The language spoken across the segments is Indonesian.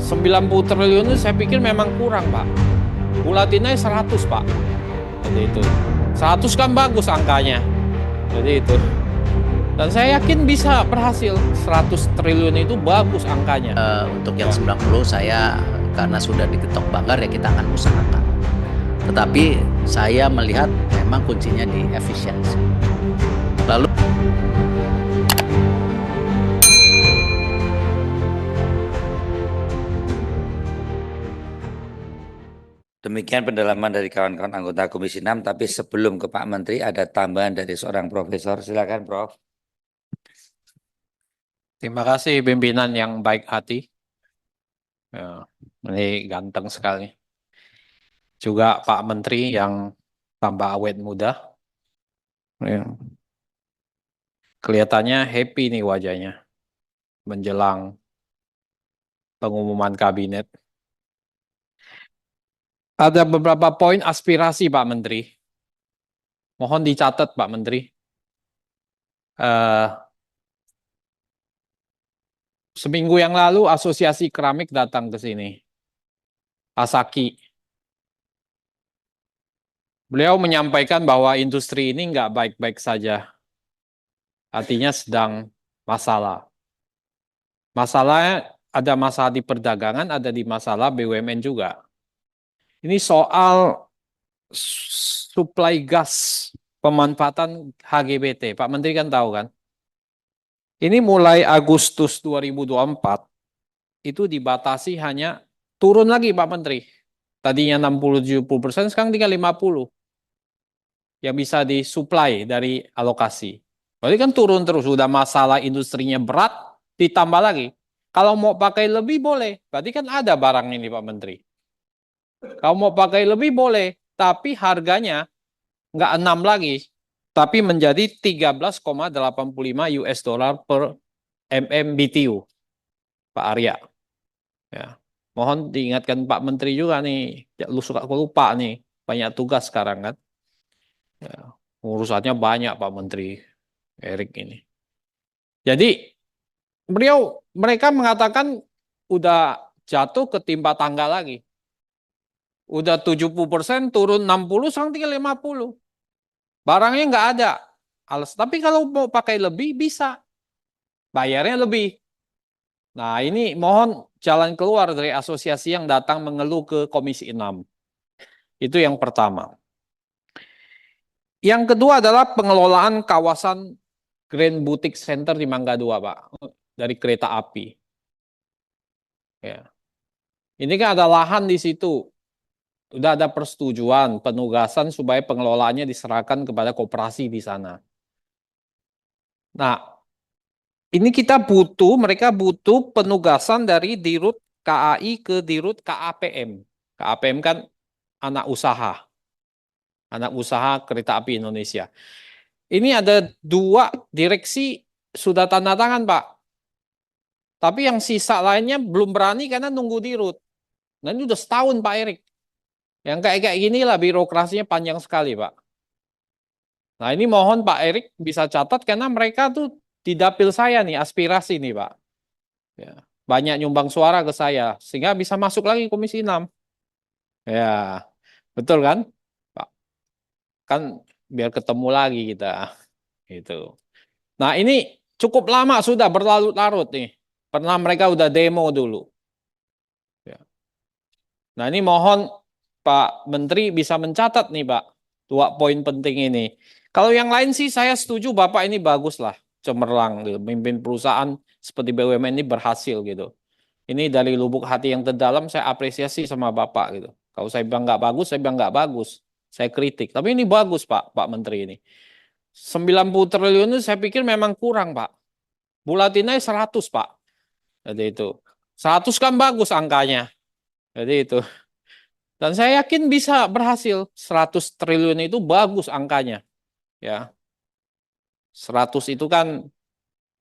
90 triliun itu saya pikir memang kurang, Pak. Bulatin aja 100, Pak. Jadi itu. 100 kan bagus angkanya. Jadi itu. Dan saya yakin bisa berhasil. 100 triliun itu bagus angkanya. Untuk yang 90 saya karena sudah diketok banggar ya kita akan usahakan. Tetapi saya melihat memang kuncinya di efisiensi. Lalu demikian pendalaman dari kawan-kawan anggota Komisi 6, tapi sebelum ke Pak Menteri ada tambahan dari seorang profesor. Silakan, Prof. Terima kasih pimpinan yang baik hati. Ya, ini ganteng sekali. Juga Pak Menteri yang tambah awet muda. Ya. Kelihatannya happy nih wajahnya menjelang pengumuman kabinet. Ada beberapa poin aspirasi Pak Menteri. Mohon dicatat Pak Menteri. Seminggu yang lalu Asosiasi Keramik datang ke sini. Asaki. Beliau menyampaikan bahwa industri ini nggak baik-baik saja. Artinya sedang masalah. Masalahnya ada masalah di perdagangan, ada di masalah BUMN juga. Ini soal suplai gas pemanfaatan HGBT. Pak Menteri kan tahu kan? Ini mulai Agustus 2024 itu dibatasi hanya turun lagi Pak Menteri. Tadinya 60-70%, sekarang tinggal 50% yang bisa disuplai dari alokasi. Berarti kan turun terus, sudah masalah industrinya berat, ditambah lagi. Kalau mau pakai lebih boleh, berarti kan ada barang ini Pak Menteri. Kalau mau pakai lebih boleh, tapi harganya nggak 6 lagi, tapi menjadi 13,85 US dollar per MMBTU, Pak Arya. Ya. Mohon diingatkan Pak Menteri juga nih, lu suka lupa nih, banyak tugas sekarang kan. Ya. Urusannya banyak Pak Menteri Erik ini. Jadi mereka mengatakan udah jatuh ketimpa tangga lagi. Udah 70% turun 60, sekarang tinggal 50. Barangnya nggak ada. Tapi kalau mau pakai lebih bisa. Bayarnya lebih. Nah ini mohon jalan keluar dari asosiasi yang datang mengeluh ke Komisi 6. Itu yang pertama. Yang kedua adalah pengelolaan kawasan Grand Boutique Center di Mangga 2, Pak. Dari kereta api. Ya. Ini kan ada lahan di situ. Udah ada persetujuan, penugasan supaya pengelolaannya diserahkan kepada koperasi di sana. Nah, ini mereka butuh penugasan dari Dirut KAI ke Dirut KAPM. KAPM kan anak usaha kereta api Indonesia. Ini ada 2 direksi sudah tanda tangan, Pak. Tapi yang sisa lainnya belum berani karena nunggu Dirut. Nah, ini udah setahun, Pak Erik. Yang kayak gini lah birokrasinya panjang sekali, Pak. Nah, ini mohon Pak Erik bisa catat karena mereka tuh di dapil saya nih, aspirasi nih, Pak. Ya, banyak nyumbang suara ke saya, sehingga bisa masuk lagi Komisi 6. Ya, betul kan, Pak? Kan biar ketemu lagi kita. Gitu. Nah, ini cukup lama sudah berlarut-larut nih. Pernah mereka udah demo dulu. Ya. Nah, ini mohon Pak Menteri bisa mencatat nih, Pak. 2 poin penting ini. Kalau yang lain sih saya setuju Bapak ini bagus lah. Cemerlang gitu. Memimpin perusahaan seperti BUMN ini berhasil gitu. Ini dari lubuk hati yang terdalam saya apresiasi sama Bapak gitu. Kalau saya bilang nggak bagus, saya bilang nggak bagus. Saya kritik. Tapi ini bagus Pak Menteri ini. 90 triliun itu saya pikir memang kurang Pak. Bulatin aja 100 Pak. Jadi itu. 100 kan bagus angkanya. Jadi itu. Dan saya yakin bisa berhasil. 100 triliun itu bagus angkanya. Ya. 100 itu kan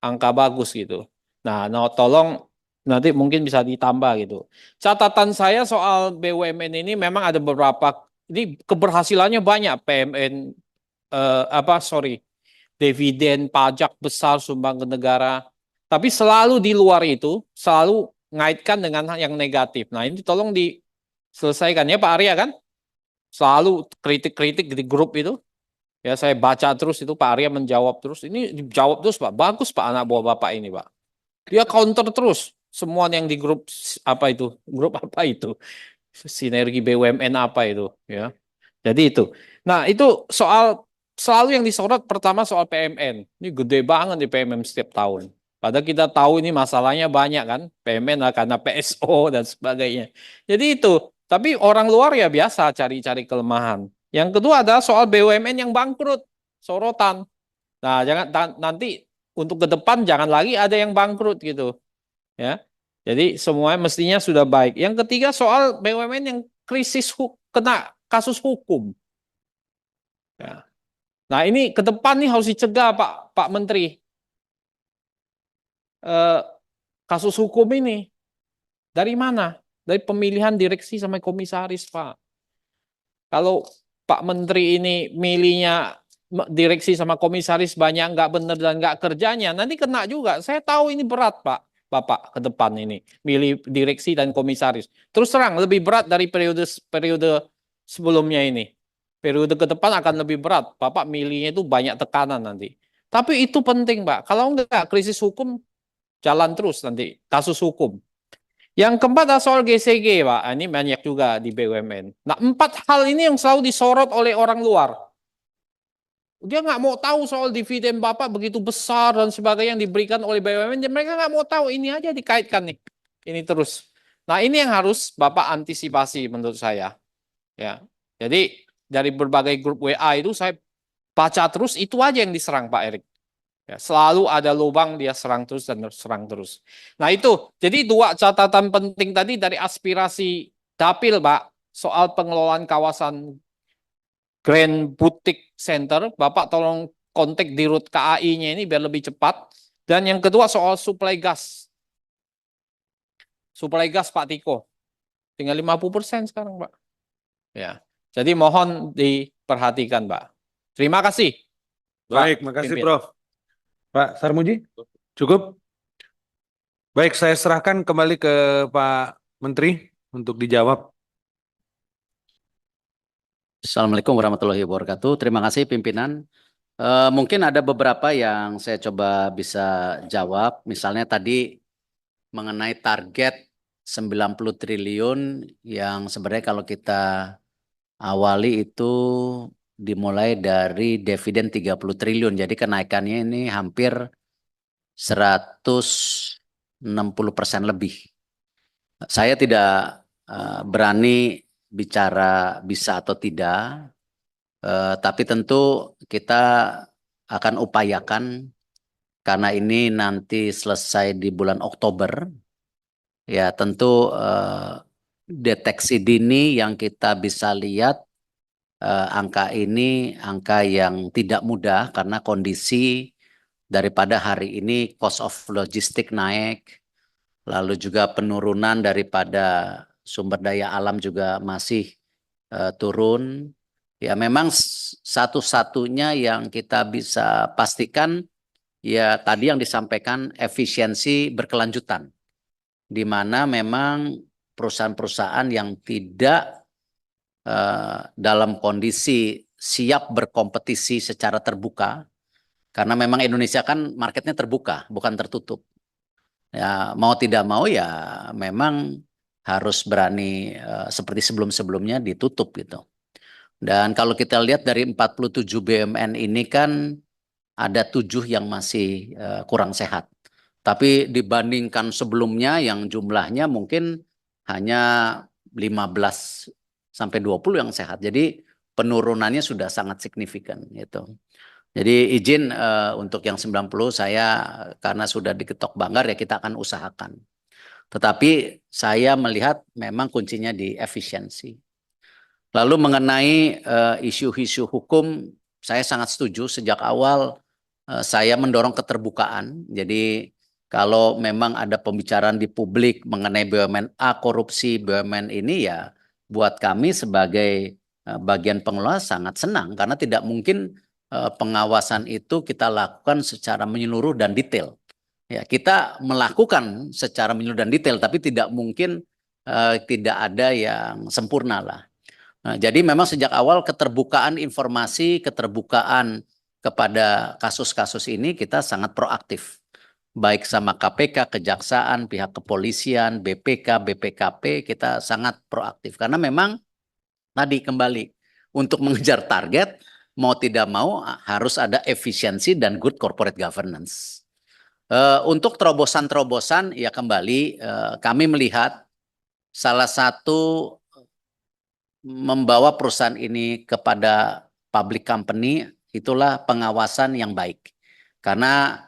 angka bagus gitu. Nah, tolong nanti mungkin bisa ditambah gitu. Catatan saya soal BUMN ini memang ada beberapa, ini keberhasilannya banyak. PMN, dividen, pajak besar, sumbang ke negara. Tapi selalu di luar itu, selalu ngaitkan dengan yang negatif. Nah ini tolong diselesaikan ya Pak Arya kan? Selalu kritik-kritik di grup itu. Ya saya baca terus itu Pak Arya menjawab terus. Ini dijawab terus Pak. Bagus Pak anak buah Bapak ini Pak. Dia counter terus semua yang di grup apa itu? Grup apa itu? Sinergi BUMN apa itu ya. Jadi itu. Nah, itu soal selalu yang disorot pertama soal PMN. Ini gede banget di PMN setiap tahun. Padahal kita tahu ini masalahnya banyak kan. PMN lah karena PSO dan sebagainya. Jadi itu. Tapi orang luar ya biasa cari-cari kelemahan. Yang kedua adalah soal BUMN yang bangkrut. Sorotan. Nah, nanti untuk ke depan jangan lagi ada yang bangkrut gitu. Ya. Jadi semuanya mestinya sudah baik. Yang ketiga soal BUMN yang krisis kena kasus hukum. Ya. Nah ini ke depan nih harus dicegah Pak Menteri. Kasus hukum ini dari mana? Dari pemilihan direksi sama komisaris Pak. Kalau Pak Menteri ini milihnya direksi sama komisaris banyak nggak benar dan nggak kerjanya, nanti kena juga. Saya tahu ini berat Pak. Bapak ke depan ini milih direksi dan komisaris. Terus terang lebih berat dari periode sebelumnya ini. Periode ke depan akan lebih berat. Bapak milihnya itu banyak tekanan nanti. Tapi itu penting Pak. Kalau enggak krisis hukum jalan terus nanti kasus hukum. Yang keempat adalah soal GCG Pak. Ini banyak juga di BUMN. Nah 4 hal ini yang selalu disorot oleh orang luar. Dia nggak mau tahu soal dividen Bapak begitu besar dan sebagainya yang diberikan oleh BUMN. Mereka nggak mau tahu, ini aja dikaitkan nih. Ini terus. Nah ini yang harus Bapak antisipasi menurut saya. Ya, jadi dari berbagai grup WA itu saya baca terus, itu aja yang diserang Pak Erik. Ya, selalu ada lubang dia serang terus dan serang terus. Nah itu, jadi 2 catatan penting tadi dari aspirasi Dapil Pak, soal pengelolaan kawasan Grand Boutique Center, Bapak tolong kontak di Rut KAI-nya ini biar lebih cepat. Dan yang kedua soal suplai gas. Suplai gas Pak Tiko. Tinggal 50% sekarang Pak. Ya. Jadi mohon diperhatikan Pak. Terima kasih. Baik, makasih Prof. Pak Sarmuji, cukup? Baik, saya serahkan kembali ke Pak Menteri untuk dijawab. Assalamualaikum warahmatullahi wabarakatuh. Terima kasih pimpinan. Mungkin ada beberapa yang saya coba bisa jawab. Misalnya tadi mengenai target 90 triliun yang sebenarnya kalau kita awali itu dimulai dari dividen 30 triliun. Jadi kenaikannya ini hampir 160% lebih. Saya tidak berani bicara bisa atau tidak, tapi tentu kita akan upayakan karena ini nanti selesai di bulan Oktober, ya tentu deteksi dini yang kita bisa lihat angka ini angka yang tidak mudah karena kondisi daripada hari ini cost of logistik naik, lalu juga penurunan daripada sumber daya alam juga masih turun. Ya memang satu-satunya yang kita bisa pastikan ya tadi yang disampaikan efisiensi berkelanjutan. Di mana memang perusahaan-perusahaan yang tidak dalam kondisi siap berkompetisi secara terbuka, karena memang Indonesia kan marketnya terbuka, bukan tertutup. Ya mau tidak mau ya memang harus berani seperti sebelum-sebelumnya ditutup gitu. Dan kalau kita lihat dari 47 BUMN ini kan ada 7 yang masih kurang sehat. Tapi dibandingkan sebelumnya yang jumlahnya mungkin hanya 15 sampai 20 yang sehat. Jadi penurunannya sudah sangat signifikan gitu. Jadi izin untuk yang 90 saya karena sudah diketok banggar ya kita akan usahakan. Tetapi saya melihat memang kuncinya di efisiensi. Lalu mengenai isu-isu hukum, saya sangat setuju sejak awal saya mendorong keterbukaan. Jadi kalau memang ada pembicaraan di publik mengenai BUMN A korupsi, BUMN ini ya buat kami sebagai bagian pengelola sangat senang karena tidak mungkin pengawasan itu kita lakukan secara menyeluruh dan detail. Ya, kita melakukan secara menyeluruh dan detail, tapi tidak mungkin tidak ada yang sempurna lah. Nah, jadi memang sejak awal keterbukaan informasi, keterbukaan kepada kasus-kasus ini kita sangat proaktif. Baik sama KPK, Kejaksaan, pihak kepolisian, BPK, BPKP, kita sangat proaktif. Karena memang tadi kembali, untuk mengejar target, mau tidak mau harus ada efisiensi dan good corporate governance. Untuk terobosan-terobosan, ya kembali kami melihat salah satu membawa perusahaan ini kepada public company itulah pengawasan yang baik. Karena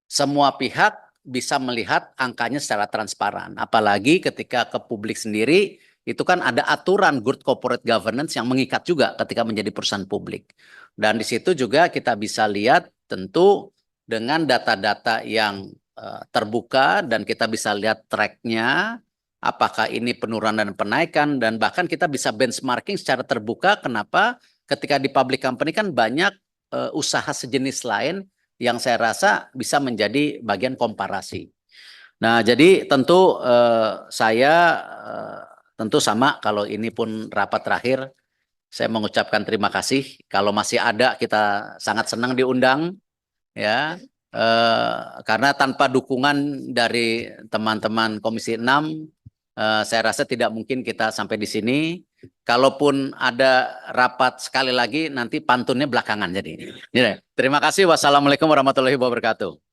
semua pihak bisa melihat angkanya secara transparan. Apalagi ketika ke publik sendiri, itu kan ada aturan good corporate governance yang mengikat juga ketika menjadi perusahaan publik. Dan di situ juga kita bisa lihat tentu dengan data-data yang terbuka dan kita bisa lihat tracknya, apakah ini penurunan dan penaikan, dan bahkan kita bisa benchmarking secara terbuka. Kenapa? Ketika di public company kan banyak usaha sejenis lain yang saya rasa bisa menjadi bagian komparasi. Nah, jadi tentu saya tentu sama kalau ini pun rapat terakhir, saya mengucapkan terima kasih. Kalau masih ada kita sangat senang diundang, ya. Karena tanpa dukungan dari teman-teman Komisi 6, saya rasa tidak mungkin kita sampai di sini. Kalaupun ada rapat sekali lagi, nanti pantunnya belakangan jadi. Terima kasih. Wassalamualaikum warahmatullahi wabarakatuh.